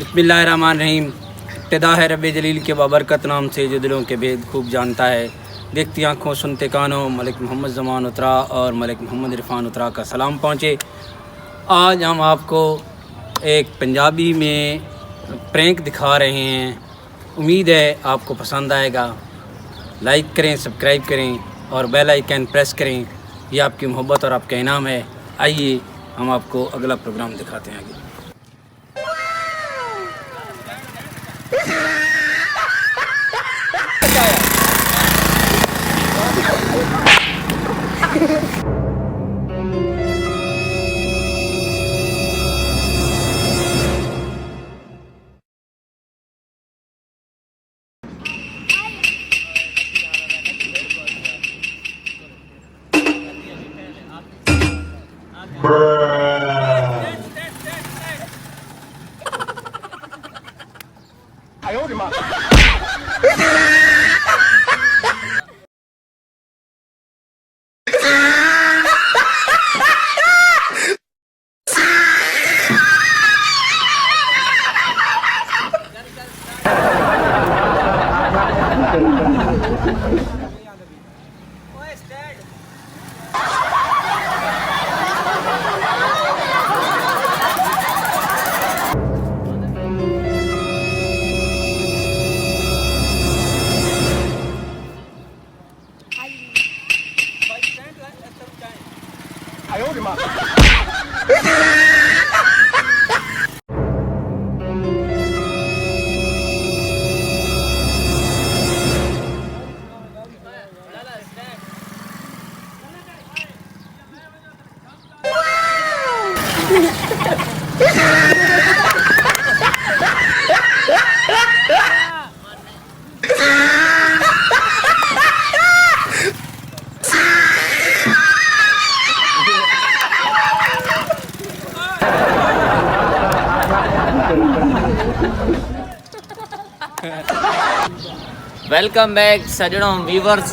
बिस्मिल्लाहिर्रहमानिर्रहीम। इब्तिदा है रब जलील के बाबरकत नाम से जो दिलों के भेद खूब जानता है। देखती आँखों सुनते कानों मलिक मोहम्मद ज़मान उतरा और मलिक मोहम्मद इरफान उतरा का सलाम पहुँचे। आज हम आपको एक पंजाबी में प्रैंक दिखा रहे हैं। उम्मीद है आपको पसंद आएगा। लाइक करें, सब्सक्राइब करें और बेल आइकन प्रेस करें। ये आपकी मोहब्बत और आपका इनाम है। आइए हम आपको अगला प्रोग्राम दिखाते हैं आगे। वेलकम बैक सजनों व्यूवर्स।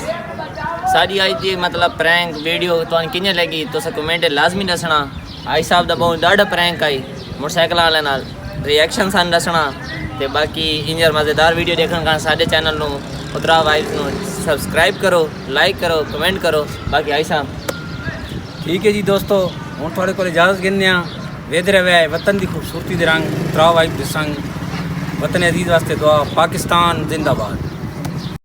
साड़ी आई थी मतलब प्रैंक वीडियो तो कि'यां लगी तुस कमेंट लाजमी दसना। आई साहब दा बहुत ज़्यादा प्रैंक आई मोटरसाइकिल वाले नाल रिएक्शन सन दसना ते बाकी इंजर मज़ेदार वीडियो देखने का साडे चैनल नू उतरा वाइब्स नू सब्सक्राइब करो, लाइक करो, कमेंट करो। बाकी आई साहब ठीक है जी दोस्तों, हूँ थोड़े को इजाज़त गिनने वेद रहा है वतन की खूबसूरती दे रंग उतरा वाइब दे संग। वतन अजीज़ वास्ते दुआ। पाकिस्तान जिंदाबाद।